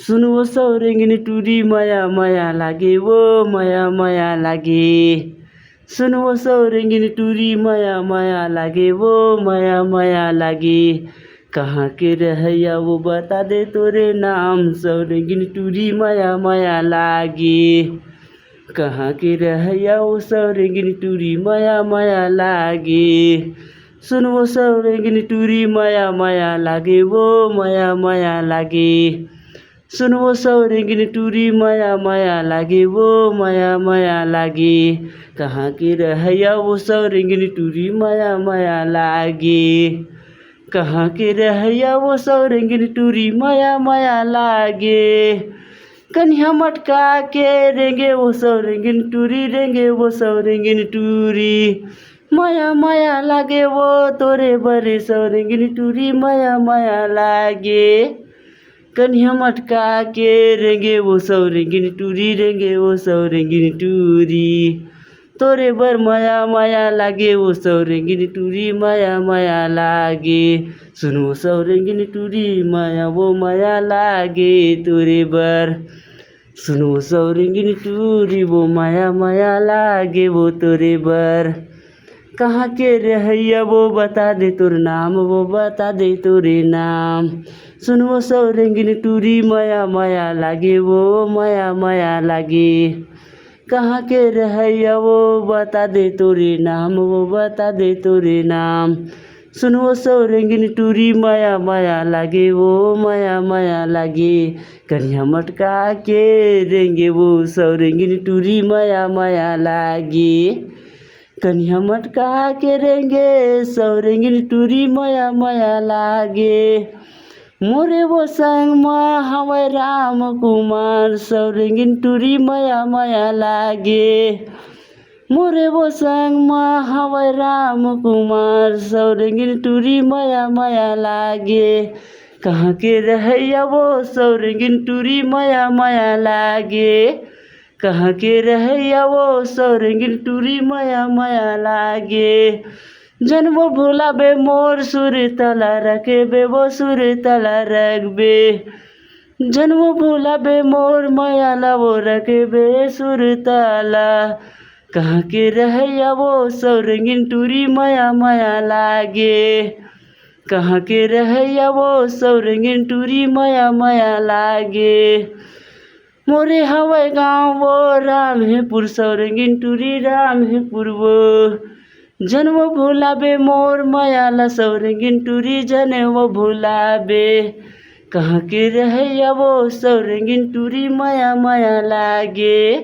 सुन वो सौरेंगिनी टुरी माया माया लागे वो माया माया लागे। सुन वो सौरेंगिनी टुरी माया माया लागे वो माया माया लागे। कहाँ के रहैया वो बता दे तोरे नाम सौरेंगिनी टुरी माया माया लागे। कहाँ के रहैया वो सौरेंगिनी टुरी माया माया लागे। सुन वो सौरेंगिनी टुरी माया माया लागे वो माया माया लागे। सुन वो सौरेंगिनी टुरी माया माया लागे वो माया माया लागे। कहाँ के रहैया वो सौरेंगिनी टुरी माया माया लागे। कहाँ के रहैया वो सौरेंगिनी टुरी माया माया लागे। कन्या मटका के रेंगे वो सौरेंगिनी टुरी रेंगे वो सौरेंगिनी टुरी माया माया लागे वो तोरे बरे सौरेंगिनी टुरी माया माया लागे। कन्या मटका के रेंगे वो सौरेंगिनी टुरी रेंगे वो सौरेंगिनी टुरी तोरे बर माया माया लागे वो सौरेंगिनी टुरी माया माया लागे। सुन वो सौरेंगिनी टुरी माया वो माया लागे तोरे बर। सुन वो सौरेंगिनी टुरी वो माया माया लागे वो तोरे बर। कहाँ के रहैया वो बता दे तोर नाम वो बता दे तोरे नाम। सुन वो सौरेंगिनी टुरी माया माया लागे वो माया माया लागे। कहाँ के रहैया वो बता दे तोरे नाम वो बता दे तोरे नाम। सुन वो सौरेंगिनी टुरी माया माया लागे वो माया माया लागे। कन्या मटका के रेंगे वो सौरेंगिनी टुरी माया माया लागे। कन्या मटका के रेंगे सौरेंगिनी टुरी माया माया लागे। मोरे वो संग मा हवै राम कुमार सौरेंगिनी टुरी माया माया लागे। मोरे वो संग मा हवै राम कुमार सौरेंगिनी टुरी माया माया लागे। कहाँ के रहैया वो सौरेंगिनी टुरी माया माया लागे। कहाँ के रहैया वो सौरेंगिनी टुरी माया माया लागे। जन वो भोला बे मोर सुर तला रखे बे वो सुर तला रख बे। जन वो भोला बे मोर मायाला वो रखे बे सुर तला। कहाँ के रहैया वो सौरेंगिनी टुरी माया माया लागे। कहाँ के रहैया वो सौरेंगिनी टुरी माया माया लागे। मोरे हवै गाँव वो रामहीपुर सौरेंगिनी टुरी रामहीपुर वो। जन वो भोला बे मोर मायाला सौरेंगिनी टुरी जने वो भोला बे। कहाँ के रहैया वो सौरेंगिनी टुरी माया माया लागे।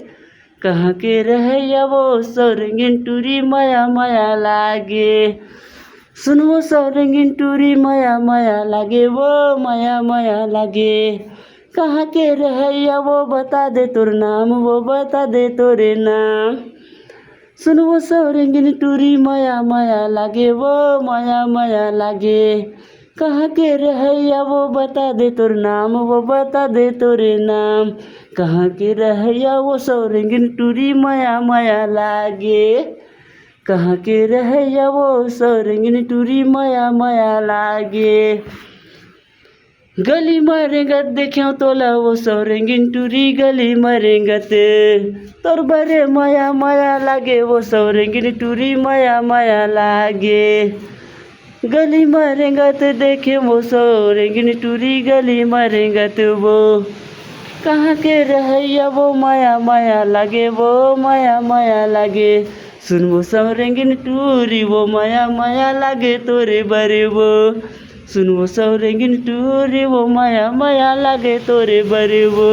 कहाँ के रहैया वो सौरेंगिनी टुरी माया माया लागे। सुन वो सौरेंगिनी टुरी माया माया लागे वो माया माया लागे। कहाँ के रहैया वो बता दे तोर नाम वो बता दे तोरे नाम। सुन वो सौरेंगिनी टुरी माया माया लागे वो माया माया लागे। कहाँ के रहैया वो बता दे तोर नाम वो बता दे तोरे नाम। कहाँ के रहैया वो सौरेंगिनी टुरी माया माया लागे। कहाँ के रहैया वो सौरेंगिनी टुरी माया माया लागे। गली मरेंगत देख्यौ तोला वो सौरेंगिनी टुरी गली मरेंगत। तोर बरे माया माया लागे वो सौरेंगिनी टुरी माया माया लागे। गली मरेंगत देखे वो सौरेंगिनी टुरी गली मरेंगत वो। कहाँ के रहैया वो माया माया लागे वो माया माया लागे। सुन वो सौरेंगिनी टुरी वो माया माया लागे तोरे बरे वो। सुन वो सौरेंगिनी टुरी वो माया माया लागे तोरे बरे वो।